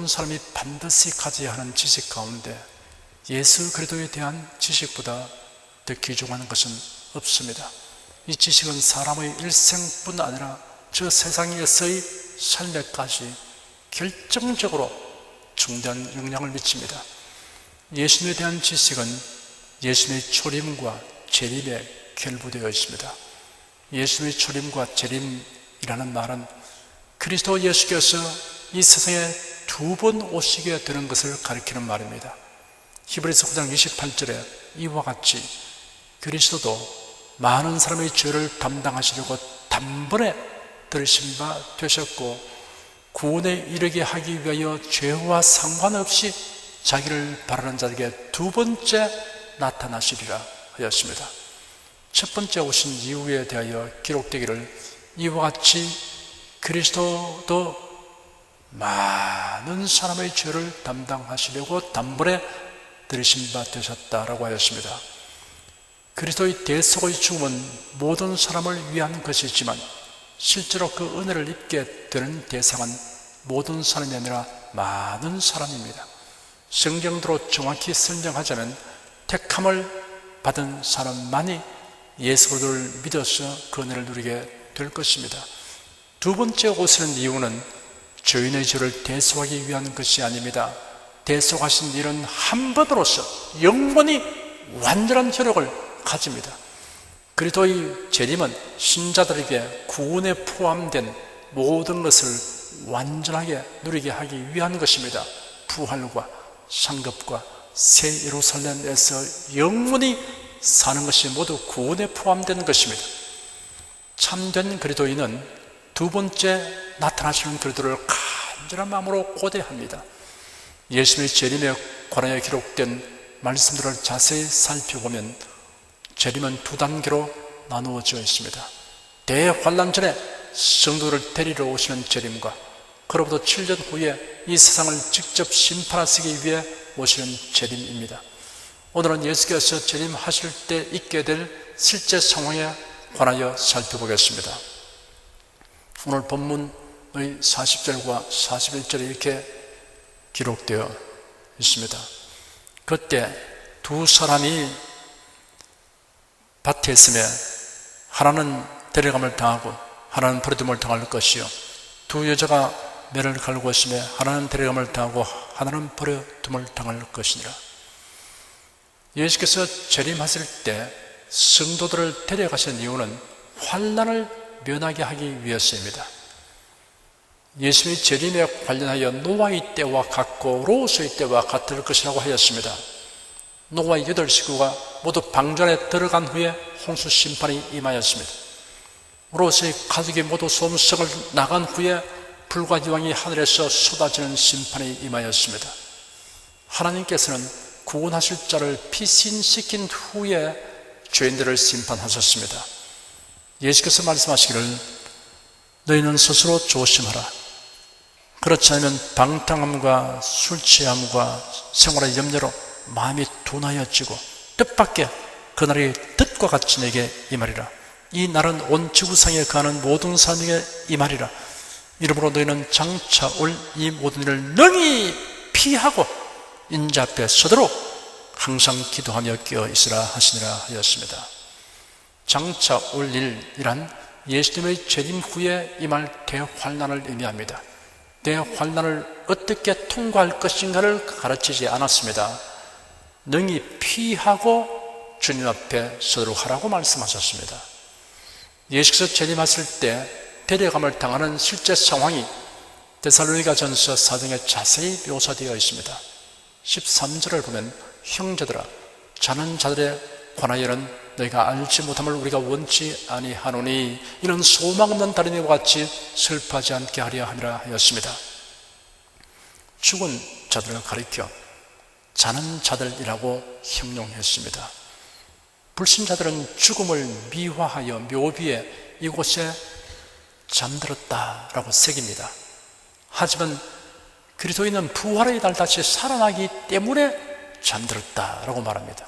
사람이 반드시 가져야 하는 지식 가운데 예수 그리스도에 대한 지식보다 더 귀중한 것은 없습니다. 이 지식은 사람의 일생뿐 아니라 저 세상에서의 삶에까지 결정적으로 중대한 영향을 미칩니다. 예수님에 대한 지식은 예수님의 초림과 재림에 결부되어 있습니다. 예수님의 초림과 재림이라는 말은 그리스도 예수께서 이 세상에 두 번 오시게 되는 것을 가리키는 말입니다. 히브리서 9장 28절에 이와 같이 그리스도도 많은 사람의 죄를 담당하시려고 단번에 들으신 바 되셨고 구원에 이르게 하기 위하여 죄와 상관없이 자기를 바라는 자에게 두 번째 나타나시리라 하였습니다. 첫 번째 오신 이후에 대하여 기록되기를 이와 같이 그리스도도 많은 사람의 죄를 담당하시려고 단번에 들으신 바 되셨다라고 하였습니다. 그리스도의 대속의 죽음은 모든 사람을 위한 것이지만 실제로 그 은혜를 입게 되는 대상은 모든 사람이 아니라 많은 사람입니다. 성경대로 정확히 설명하자면 택함을 받은 사람만이 예수 그리스도를 믿어서 그 은혜를 누리게 될 것입니다. 두 번째 오시는 이유는 죄인의 죄를 대속하기 위한 것이 아닙니다. 대속하신 일은 한 번으로서 영원히 완전한 효력을 가집니다. 그리스도의 재림은 신자들에게 구원에 포함된 모든 것을 완전하게 누리게 하기 위한 것입니다. 부활과 상급과 새 예루살렘에서 영원히 사는 것이 모두 구원에 포함된 것입니다. 참된 그리스도인은 두 번째 나타나시는 그리스도를 간절한 마음으로 고대합니다. 예수님의 재림에 관하여 기록된 말씀들을 자세히 살펴보면 재림은 두 단계로 나누어져 있습니다. 대환란 전에 성도를 데리러 오시는 재림과 그로부터 7년 후에 이 세상을 직접 심판하시기 위해 오시는 재림입니다. 오늘은 예수께서 재림하실 때 있게 될 실제 상황에 관하여 살펴보겠습니다. 오늘 본문의 40절과 41절에 이렇게 기록되어 있습니다. 그때 두 사람이 밭에 있으며 하나는 데려감을 당하고 하나는 버려둠을 당할 것이요 두 여자가 매를 갈고 있으며 하나는 데려감을 당하고 하나는 버려둠을 당할 것이니라. 예수께서 재림하실 때 성도들을 데려가신 이유는 환난을 면하게 하기 위해서입니다. 예수님의 재림에 관련하여 노아의 때와 같고 롯의 때와 같을 것이라고 하였습니다. 노아의 8식구가 모두 방전에 들어간 후에 홍수 심판이 임하였습니다. 롯의 가족이 모두 소돔성을 나간 후에 불과 기왕이 하늘에서 쏟아지는 심판이 임하였습니다. 하나님께서는 구원하실 자를 피신시킨 후에 죄인들을 심판하셨습니다. 예수께서 말씀하시기를 너희는 스스로 조심하라. 그렇지 않으면 방탕함과 술취함과 생활의 염려로 마음이 둔하여지고 뜻밖의 그날이 뜻과 같이 내게 임하리라. 이 날은 온 지구상에 거하는 모든 사람에게 임하리라. 이러므로 너희는 장차 올 이 모든 일을 능히 피하고 인자 앞에 서도록 항상 기도하며 깨어 있으라 하시니라 하였습니다. 장차 올 일이란 예수님의 재림 후에 임할 대환난을 의미합니다. 대환난을 어떻게 통과할 것인가를 가르치지 않았습니다. 능히 피하고 주님 앞에 서도록 하라고 말씀하셨습니다. 예수께서 재림하실 때 데려감을 당하는 실제 상황이 데살로니가전서 4장에 자세히 묘사되어 있습니다. 13절을 보면 형제들아 자는 자들에 관하여는 너희가 알지 못함을 우리가 원치 아니하노니 이는 소망 없는 다른 이와 같이 슬퍼하지 않게 하려 함이라 하였습니다. 죽은 자들을 가리켜 자는 자들이라고 형용했습니다. 불신자들은 죽음을 미화하여 묘비에 이곳에 잠들었다라고 새깁니다. 하지만 그리스도인은 부활의 날 다시 살아나기 때문에 잠들었다라고 말합니다.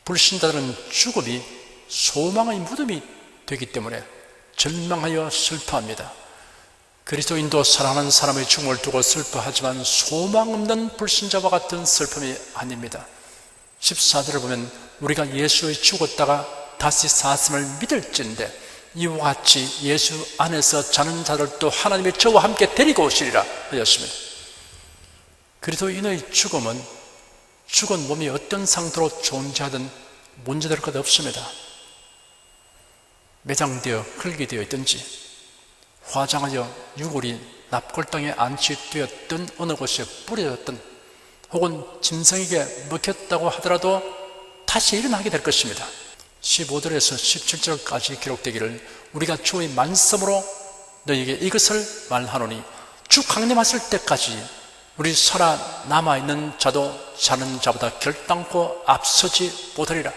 불신자들은 죽음이 소망의 무덤이 되기 때문에 절망하여 슬퍼합니다. 그리스도인도 사랑하는 사람의 죽음을 두고 슬퍼하지만 소망 없는 불신자와 같은 슬픔이 아닙니다. 14절을 보면 우리가 예수의 죽었다가 다시 사슴을 믿을진데 이와 같이 예수 안에서 자는 자들도 하나님이 저와 함께 데리고 오시리라 하였습니다. 그리스도인의 죽음은 죽은 몸이 어떤 상태로 존재하든 문제될 것 없습니다. 매장되어 흙이 되어 있든지 화장하여 유골이 납골당에 안치되었던 어느 곳에 뿌려졌든 혹은 짐승에게 먹혔다고 하더라도 다시 일어나게 될 것입니다. 15절에서 17절까지 기록되기를 우리가 주의 말씀으로 너희에게 이것을 말하노니 주 강림하실 때까지 우리 살아남아있는 자도 자는 자보다 결단코 앞서지 못하리라.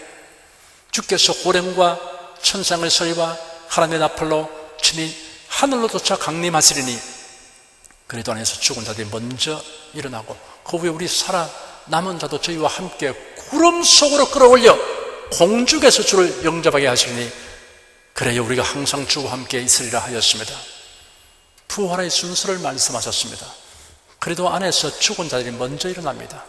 주께서 호령과 천상의 소리와 하나님의 나팔로 친히 하늘로 쫓아 강림하시리니 그리스도 안에서 죽은 자들이 먼저 일어나고 그 후에 우리 살아남은 자도 저희와 함께 구름 속으로 끌어올려 공중에서 주를 영접하게 하시니 그래야 우리가 항상 주와 함께 있으리라 하였습니다. 부활의 순서를 말씀하셨습니다. 그리스도 안에서 죽은 자들이 먼저 일어납니다.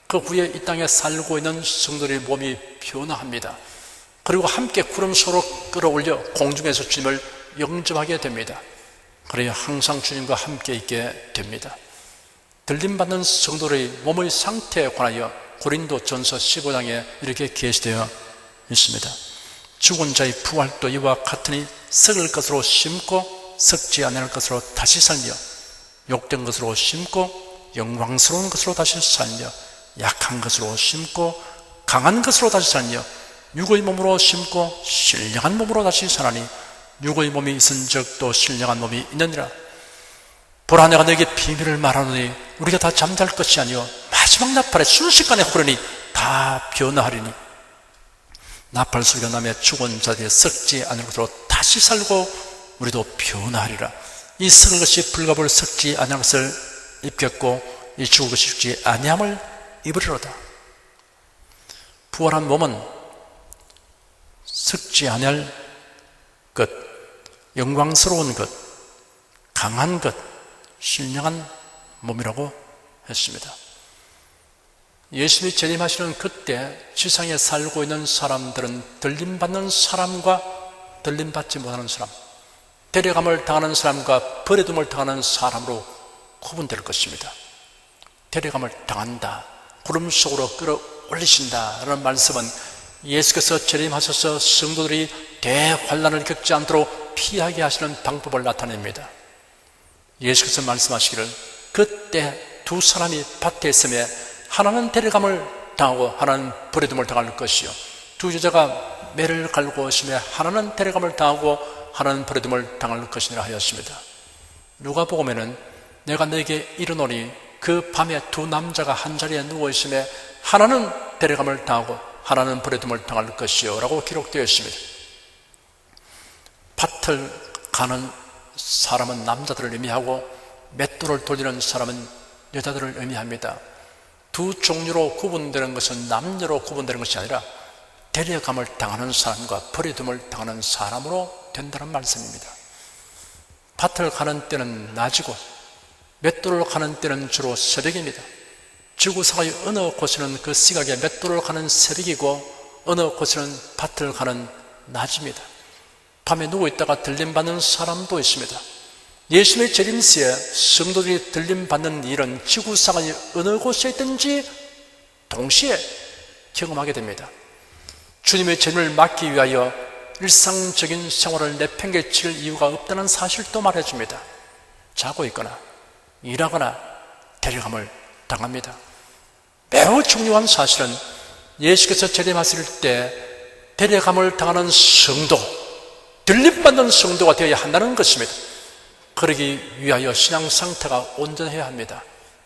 그 후에 이 땅에 살고 있는 성도들의 몸이 변화합니다. 그리고 함께 구름 속으로 끌어올려 공중에서 주님을 영접하게 됩니다. 그래야 항상 주님과 함께 있게 됩니다. 들림받는 성도의 몸의 상태에 관하여 고린도전서 15장에 이렇게 게시되어 있습니다. 죽은 자의 부활도 이와 같으니 썩을 것으로 심고 썩지 않을 것으로 다시 살며 욕된 것으로 심고 영광스러운 것으로 다시 살며 약한 것으로 심고 강한 것으로 다시 살며 육의 몸으로 심고 신령한 몸으로 다시 사나니 육의 몸이 있은 적도 신령한 몸이 있느니라. 보라 내가 너에게 비밀을 말하노니 우리가 다 잠잘 것이 아니요 마지막 나팔에 순식간에 흐르니 다 변화하리니 나팔 소리가 나며 죽은 자들이 썩지 않을 것으로 다시 살고 우리도 변화하리라. 이 썩을 것이 불갑을 썩지 아니할 것을 입겠고 이 죽을 것이 죽지 아니함을 입으리로다. 부활한 몸은 썩지 아니할 것, 영광스러운 것, 강한 것, 신령한 몸이라고 했습니다. 예수님이 재림하시는 그때 지상에 살고 있는 사람들은 들림받는 사람과 들림받지 못하는 사람, 데려감을 당하는 사람과 버려둠을 당하는 사람으로 구분될 것입니다. 데려감을 당한다, 구름 속으로 끌어올리신다 라는 말씀은 예수께서 재림하셔서 성도들이 대환난을 겪지 않도록 피하게 하시는 방법을 나타냅니다. 예수께서 말씀하시기를 그때 두 사람이 밭에 있음에 하나는 데려감을 당하고 하나는 버려둠을 당할 것이요 두 여자가 매를 갈고 있음에 하나는 데려감을 당하고 하나는 버려둠을 당할 것이니라 하였습니다. 누가복음에는 내가 너에게 이르노니 그 밤에 두 남자가 한자리에 누워 있음에 하나는 데려감을 당하고 하나는 버려둠을 당할 것이요 라고 기록되어 있습니다. 밭을 가는 사람은 남자들을 의미하고 맷돌을 돌리는 사람은 여자들을 의미합니다. 두 종류로 구분되는 것은 남녀로 구분되는 것이 아니라 데려감을 당하는 사람과 버려둠을 당하는 사람으로 된다는 말씀입니다. 밭을 가는 때는 낮이고 맷돌을 가는 때는 주로 새벽입니다. 지구상의 어느 곳에는 그 시각에 맷돌을 가는 새벽이고 어느 곳에는 밭을 가는 낮입니다. 밤에 누워있다가 들림받는 사람도 있습니다. 예수님의 재림시에 성도들이 들림받는 일은 지구상의 어느 곳에 있든지 동시에 경험하게 됩니다. 주님의 재림을 막기 위하여 일상적인 생활을 내팽개칠 이유가 없다는 사실도 말해줍니다. 자고 있거나 일하거나 데려감을 당합니다. 매우 중요한 사실은 예수께서 재림하실 때 데려감을 당하는 성도, 들림받는 성도가 되어야 한다는 것입니다. 그러기 위하여 신앙 상태가 온전해야 합니다.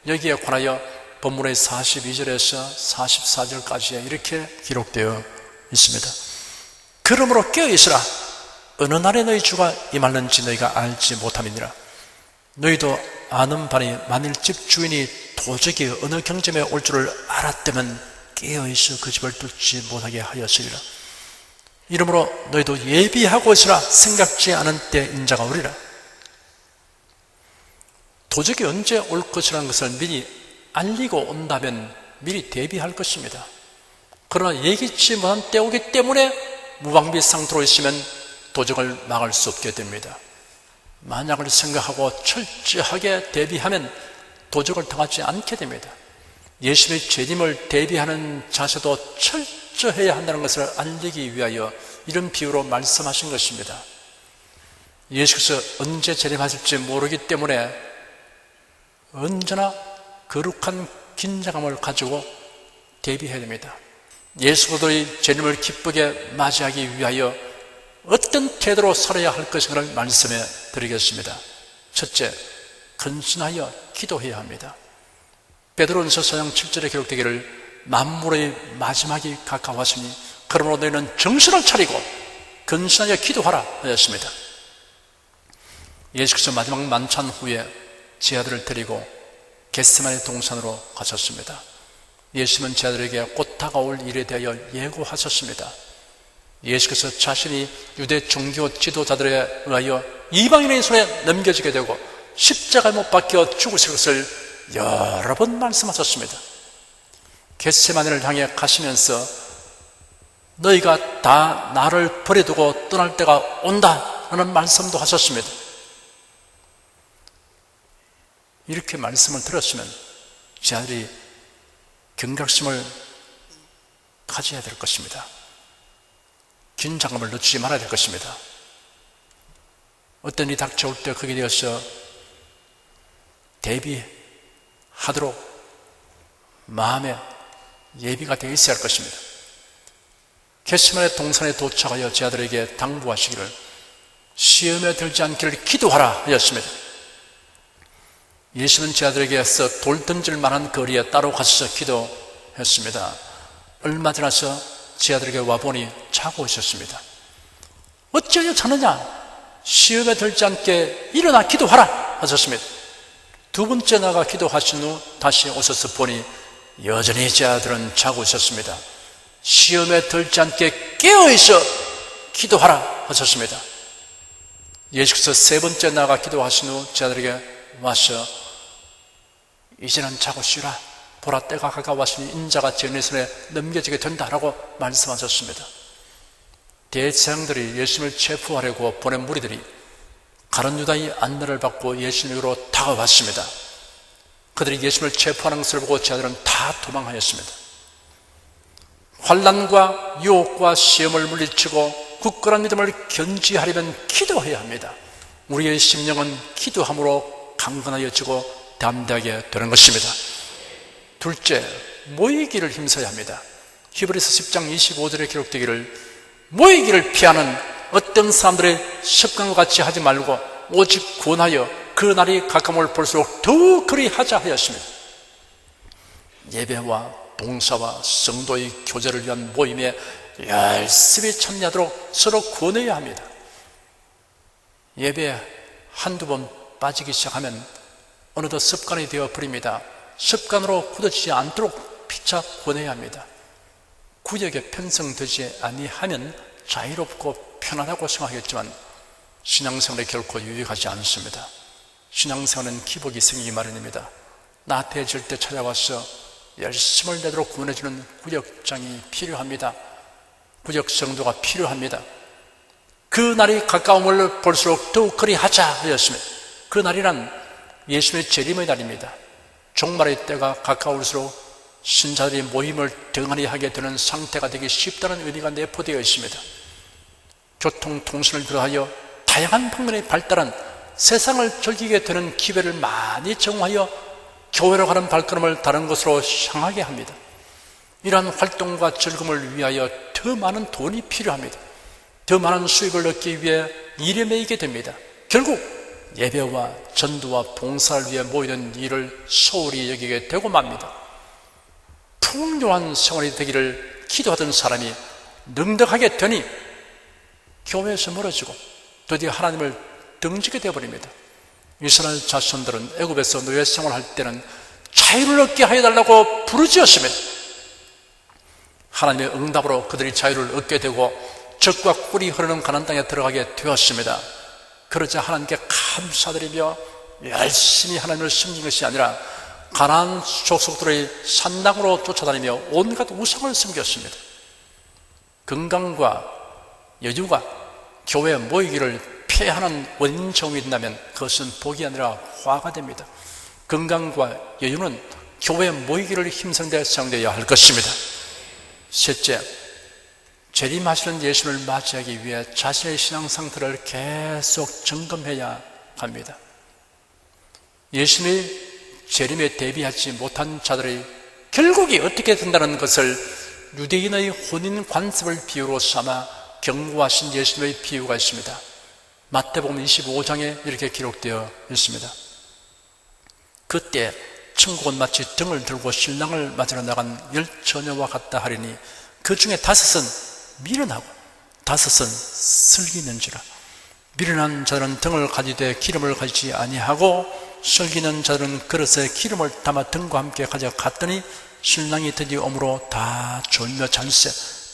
여기에 관하여 본문의 42절에서 44절까지에 이렇게 기록되어 있습니다. 그러므로 깨어있으라. 어느 날에 너희 주가 임하는지 너희가 알지 못함이니라. 너희도 아는 바니 만일 집 주인이 도적이 어느 경점에 올 줄을 알았다면 깨어있어 그 집을 뚫지 못하게 하였으리라. 이러므로 너희도 예비하고 있으라. 생각지 않은 때 인자가 오리라. 도적이 언제 올 것이라는 것을 미리 알리고 온다면 미리 대비할 것입니다. 그러나 예기치 못한 때가 오기 때문에 무방비 상태로 있으면 도적을 막을 수 없게 됩니다. 만약을 생각하고 철저하게 대비하면 도적을 당하지 않게 됩니다. 예수님의 재림을 대비하는 자세도 철저해야 한다는 것을 알리기 위하여 이런 비유로 말씀하신 것입니다. 예수께서 언제 재림하실지 모르기 때문에 언제나 거룩한 긴장감을 가지고 대비해야 됩니다. 예수들의 재림을 기쁘게 맞이하기 위하여 어떤 태도로 살아야 할 것인가를 말씀해 드리겠습니다. 첫째, 근신하여 기도해야 합니다. 베드로전서 4장 7절에 기록되기를 만물의 마지막이 가까웠으니 그러므로 너희는 정신을 차리고 근신하여 기도하라 하였습니다. 예수께서 마지막 만찬 후에 제자들을 데리고 겟세마네 동산으로 가셨습니다. 예수님은 제자들에게 곧 다가올 일에 대하여 예고하셨습니다. 예수께서 자신이 유대 종교 지도자들에 의하여 이방인의 손에 넘겨지게 되고 십자가에 못 박혀 죽으실 것을 여러 번 말씀하셨습니다. 겟세마네를 향해 가시면서 너희가 다 나를 버려두고 떠날 때가 온다 하는 말씀도 하셨습니다. 이렇게 말씀을 들었으면 제자들이 경각심을 가져야 될 것입니다. 긴장감을 늦추지 말아야 될 것입니다. 어떤 일이 닥쳐올 때 거기에 대해서 대비하도록 마음에 예비가 되어 있어야 할 것입니다. 겟세마네 동산에 도착하여 제자들에게 당부하시기를 시험에 들지 않기를 기도하라 하였습니다. 예수는 제자들에게서 돌 던질 만한 거리에 따로 가셔서 기도했습니다. 얼마 지나서 제자들에게 와보니 자고 있었습니다. 어찌하여 자느냐? 시험에 들지 않게 일어나 기도하라 하셨습니다. 두 번째 나가 기도하신 후 다시 오셔서 보니 여전히 제자들은 자고 있었습니다. 시험에 들지 않게 깨어있어 기도하라 하셨습니다. 예수께서 세 번째 나가 기도하신 후 제자들에게 와서 이제는 자고 쉬라. 보라 때가 가까웠으니 인자가 죄인의 손에 넘겨지게 된다라고 말씀하셨습니다. 대제사장들이 예수님을 체포하려고 보낸 무리들이 가룟 유다의 안내를 받고 예수님으로 다가왔습니다. 그들이 예수님을 체포하는 것을 보고 제자들은 다 도망하였습니다. 환난과 유혹과 시험을 물리치고 굳건한 믿음을 견지하려면 기도해야 합니다. 우리의 심령은 기도함으로 강건하여지고 담대하게 되는 것입니다. 둘째, 모이기를 힘써야 합니다. 히브리서 10장 25절에 기록되기를 모이기를 피하는 어떤 사람들의 습관과 같이 하지 말고 오직 권하여 그 날이 가까움을 볼수록 더욱 그리하자 하였습니다. 예배와 봉사와 성도의 교제를 위한 모임에 열심히 참여하도록 서로 권해야 합니다. 예배에 한두 번 빠지기 시작하면 어느덧 습관이 되어버립니다. 습관으로 굳어지지 않도록 피차 권해야 합니다. 구역에 편성되지 아니하면 자유롭고 편안하고 생각하겠지만 신앙생활에 결코 유익하지 않습니다. 신앙생활은 기복이 생기기 마련입니다. 나태해질 때 찾아와서 열심을 내도록 구원해주는 구역장이 필요합니다. 구역 성도가 필요합니다. 그 날이 가까움을 볼수록 더욱 그리하자 하였습니다. 그 날이란 예수님의 재림의 날입니다. 종말의 때가 가까울수록 신자들이 모임을 등한히 하게 되는 상태가 되기 쉽다는 의미가 내포되어 있습니다. 교통, 통신을 들어하여 다양한 방면에 발달한 세상을 즐기게 되는 기회를 많이 정하여 교회로 가는 발걸음을 다른 곳으로 향하게 합니다. 이러한 활동과 즐거움을 위하여 더 많은 돈이 필요합니다. 더 많은 수익을 얻기 위해 일에 매이게 됩니다. 결국 예배와 전도와 봉사를 위해 모이는 일을 소홀히 여기게 되고 맙니다. 풍요한 생활이 되기를 기도하던 사람이 넉넉하게 되니 교회에서 멀어지고 드디어 하나님을 등지게 되어버립니다. 이스라엘 자손들은 애굽에서 노예 생활할 때는 자유를 얻게 하여달라고 부르짖었습니다. 하나님의 응답으로 그들이 자유를 얻게 되고 젖과 꿀이 흐르는 가나안 땅에 들어가게 되었습니다. 그러자 하나님께 감사드리며 열심히 하나님을 섬긴 것이 아니라 가나안 족속들의 산당으로 쫓아다니며 온갖 우상을 섬겼습니다. 건강과 여유가 교회 모이기를 폐하는 원인 정이 된다면 그것은 복이 아니라 화가 됩니다. 건강과 여유는 교회 모이기를 힘쓰는 데 사용되어야 할 것입니다. 셋째, 재림하시는 예수를 맞이하기 위해 자신의 신앙 상태를 계속 점검해야 합니다. 예수님의 재림에 대비하지 못한 자들의 결국이 어떻게 된다는 것을 유대인의 혼인 관습을 비유로 삼아 경고하신 예수님의 비유가 있습니다. 마태복음 25장에 이렇게 기록되어 있습니다. 그때 천국은 마치 등을 들고 신랑을 맞으러 나간 10처녀와 같다 하리니 그 중에 5은 미련하고 5은 슬기는지라. 미련한 자들은 등을 가지되 기름을 가지지 아니하고 슬기는 자들은 그릇에 기름을 담아 등과 함께 가져갔더니 신랑이 드디어 오므로 다 졸며 잠세.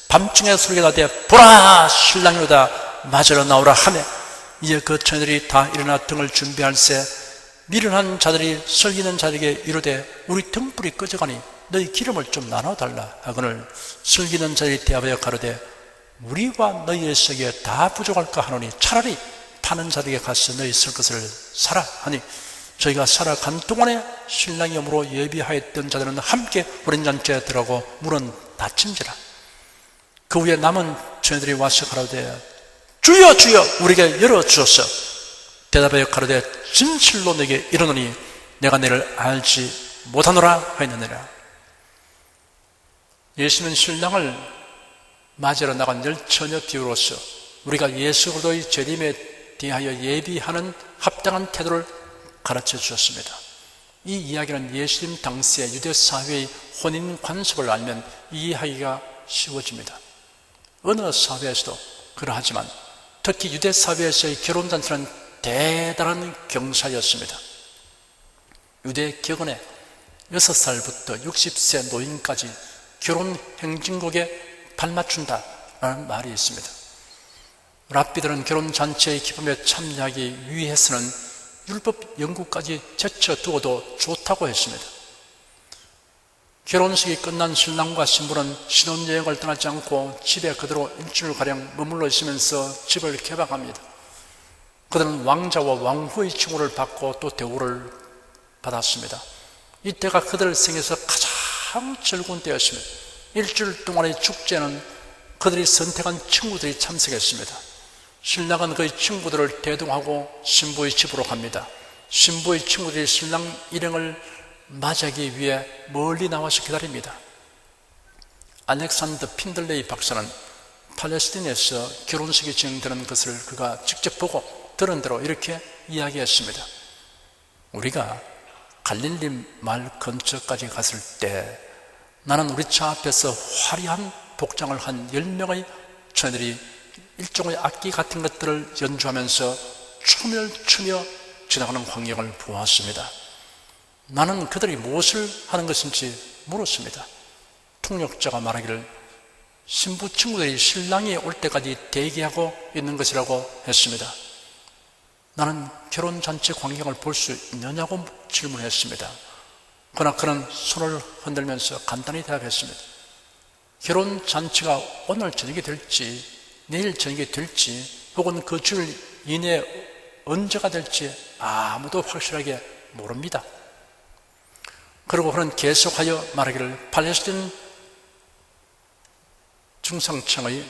밤중에 소리가 나되 보라 신랑이로다 맞으러 나오라 하매 이에 그 처녀들이 다 일어나 등을 준비할세. 미련한 자들이 슬기는 자들에게 이르되 우리 등불이 꺼져가니 너희 기름을 좀 나눠달라 하거늘 슬기는 자들이 대답하여 가로되 우리와 너희의 세계에 다 부족할까 하노니 차라리 파는 자들에게 가서 너희 쓸 것을 사라 하니 저희가 살아간 동안에 신랑이 오므로 예비하였던 자들은 함께 우린잔치에 들어가고 문은 닫힌지라. 그 후에 남은 처녀들이 와서 가로되 주여 주여 우리에게 열어주소서. 대답하여 가로되 진실로 내게 이르노니 내가 너를 알지 못하노라 하였느니라. 예수는 신랑을 맞으러 나간 10처녀 비유로서 우리가 예수 그리스도의 재림에 대하여 예비하는 합당한 태도를 가르쳐 주셨습니다. 이 이야기는 예수님 당시의 유대 사회의 혼인 관습을 알면 이해하기가 쉬워집니다. 어느 사회에서도 그러하지만 특히 유대 사회에서의 결혼잔치는 대단한 경사였습니다. 유대 격언에 6살부터 60세 노인까지 결혼 행진곡에 발맞춘다라는 말이 있습니다. 랍비들은 결혼잔치의 기쁨에 참여하기 위해서는 율법 연구까지 제쳐두어도 좋다고 했습니다. 결혼식이 끝난 신랑과 신부는 신혼여행을 떠나지 않고 집에 그대로 일주일가량 머물러 있으면서 집을 개방합니다. 그들은 왕자와 왕후의 칭호를 받고 또 대우를 받았습니다. 이때가 그들 생에서 가장 즐거운 때였습니다. 일주일 동안의 축제는 그들이 선택한 친구들이 참석했습니다. 신랑은 그의 친구들을 대동하고 신부의 집으로 갑니다. 신부의 친구들이 신랑 일행을 맞이하기 위해 멀리 나와서 기다립니다. 알렉산더 핀들레이 박사는 팔레스틴에서 결혼식이 진행되는 것을 그가 직접 보고 들은 대로 이렇게 이야기했습니다. 우리가 갈릴리 말 근처까지 갔을 때 나는 우리 차 앞에서 화려한 복장을 한 10명의 처녀들이 일종의 악기 같은 것들을 연주하면서 춤을 추며 지나가는 광경을 보았습니다. 나는 그들이 무엇을 하는 것인지 물었습니다. 통역자가 말하기를 신부 친구들이 신랑이 올 때까지 대기하고 있는 것이라고 했습니다. 나는 결혼잔치 광경을 볼 수 있느냐고 질문했습니다. 그러나 그는 손을 흔들면서 간단히 대답했습니다. 결혼잔치가 오늘 저녁이 될지 내일 저녁이 될지 혹은 그 주일 이내에 언제가 될지 아무도 확실하게 모릅니다. 그리고 그는 계속하여 말하기를 팔레스틴 중상층의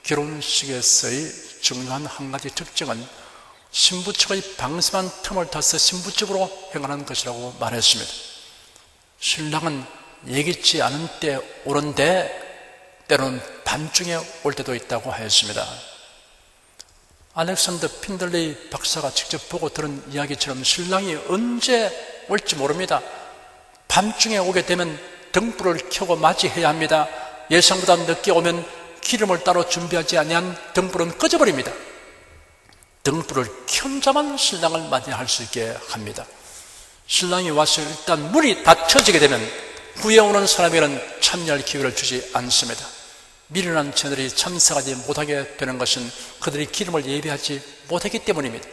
결혼식에서의 중요한 한 가지 특징은 신부 측의 방심한 틈을 타서 신부 집으로 행하는 것이라고 말했습니다. 신랑은 예기치 않은 때 오는데 때로는 밤중에 올 때도 있다고 하였습니다. 알렉산더 핀들레이 박사가 직접 보고 들은 이야기처럼 신랑이 언제 올지 모릅니다. 밤중에 오게 되면 등불을 켜고 맞이해야 합니다. 예상보다 늦게 오면 기름을 따로 준비하지 아니한 등불은 꺼져버립니다. 등불을 켠 자만 신랑을 맞이할 수 있게 합니다. 신랑이 와서 일단 문이 닫혀지게 되면 후에 오는 사람에게는 참여할 기회를 주지 않습니다. 미련한 처녀들이 참석하지 못하게 되는 것은 그들이 기름을 예비하지 못했기 때문입니다.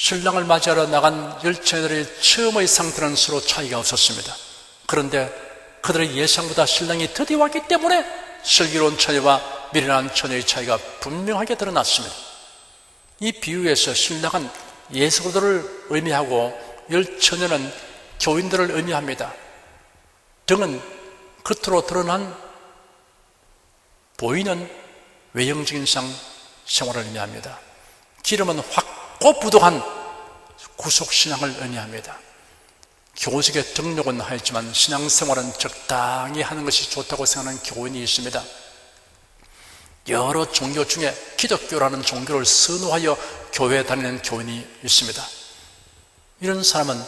신랑을 맞이하러 나간 열처녀들의 처음의 상태는 서로 차이가 없었습니다. 그런데 그들의 예상보다 신랑이 드디어 왔기 때문에 슬기로운 처녀와 미련한 처녀의 차이가 분명하게 드러났습니다. 이 비유에서 신랑은 예수들을 의미하고 열처녀는 교인들을 의미합니다. 등은 겉으로 드러난 보이는 외형적인 생활을 의미합니다. 기름은 확고부동한 구속신앙을 의미합니다. 교직에 등록은 하였지만 신앙생활은 적당히 하는 것이 좋다고 생각하는 교인이 있습니다. 여러 종교 중에 기독교라는 종교를 선호하여 교회에 다니는 교인이 있습니다. 이런 사람은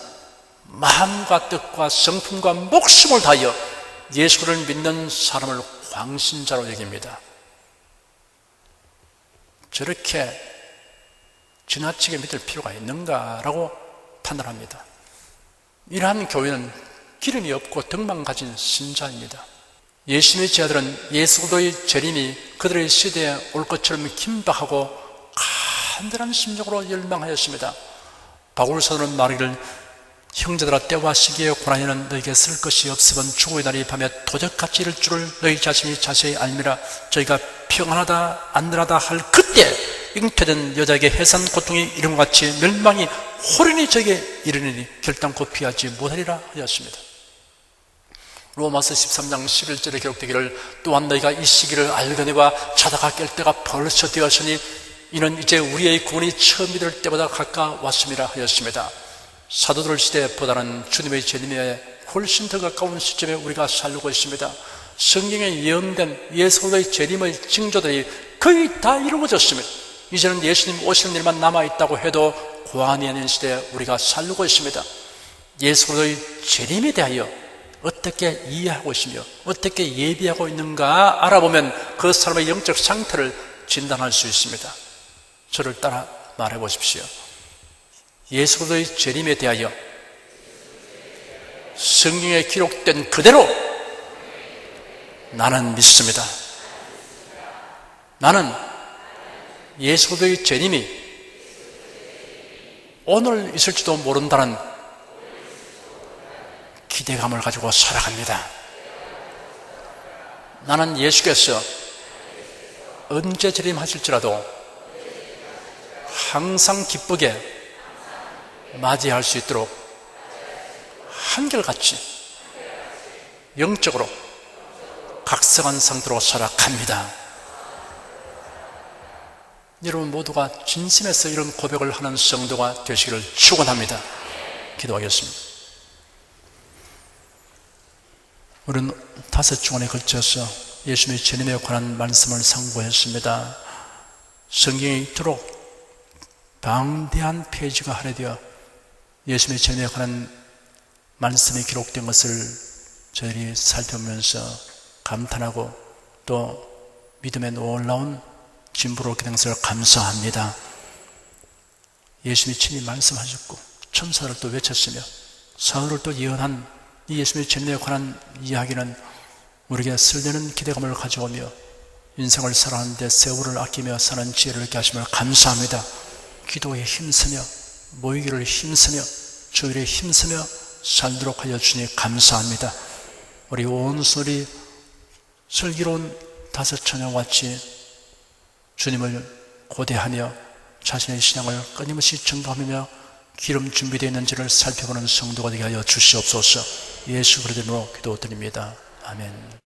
마음과 뜻과 성품과 목숨을 다하여 예수를 믿는 사람을 광신자로 여깁니다. 저렇게 지나치게 믿을 필요가 있는가라고 판단합니다. 이러한 교회는 기름이 없고 덕만 가진 신자입니다. 예수님의 제자들은 예수도의 재림이 그들의 시대에 올 것처럼 긴박하고 간절한 심정으로 열망하였습니다. 바울 사도는 말하기를 형제들아 때와 시기에 고난이는 너에게 쓸 것이 없으면 죽어의 날이 밤에 도적같이 이를 줄을 너희 자신이 자세히 알미라. 저희가 평안하다 안전하다 할 그때 잉태된 여자에게 해산 고통이 이름과 같이 멸망이 호련히 저에게 이르느니 결단코 피하지 못하리라 하였습니다. 로마서 13장 11절에 기록되기를 또한 너희가 이 시기를 알거니와 자다가 깰 때가 벌써 되었으니 이는 이제 우리의 구원이 처음 믿을 때보다 가까웠음이라 하였습니다. 사도들 시대보다는 주님의 재림에 훨씬 더 가까운 시점에 우리가 살고 있습니다. 성경에 예언된 예수의 재림의 징조들이 거의 다 이루어졌습니다. 이제는 예수님 오시는 일만 남아있다고 해도 고안이 아닌 시대에 우리가 살고 있습니다. 예수의 재림에 대하여 어떻게 이해하고 있으며 어떻게 예비하고 있는가 알아보면 그 사람의 영적 상태를 진단할 수 있습니다. 저를 따라 말해 보십시오. 예수의 재림에 대하여 성경에 기록된 그대로 나는 믿습니다. 나는 예수의 재림이 오늘 있을지도 모른다는 기대감을 가지고 살아갑니다. 나는 예수께서 언제 재림하실지라도 항상 기쁘게 맞이할 수 있도록 한결같이 영적으로 각성한 상태로 살아갑니다. 여러분 모두가 진심에서 이런 고백을 하는 성도가 되시기를 축원합니다. 기도하겠습니다. 우리는 5주간에 걸쳐서 예수님의 재림에 관한 말씀을 상고했습니다. 성경에 이토록 방대한 페이지가 할애되어 예수님의 재림에 관한 말씀이 기록된 것을 저희들이 살펴보면서 감탄하고 또 믿음의 놀라운 진보를 얻게 된 것을 감사합니다. 예수님이 친히 말씀하셨고 천사를 또 외쳤으며 사울을 또 예언한 이 예수님의 재림에 관한 이야기는 우리에게 설레는 기대감을 가져오며 인생을 살아가는데 세월을 아끼며 사는 지혜를 얻게 하심을 감사합니다. 기도에 힘쓰며 모이기를 힘쓰며 주일에 힘쓰며 살도록 하여 주니 감사합니다. 우리 온 소리 슬기로운 5처녀와 같이 주님을 고대하며 자신의 신앙을 끊임없이 증거하며 기름 준비되어 있는지를 살펴보는 성도가 되게 하여 주시옵소서. 예수 그리스도로 기도드립니다. 아멘.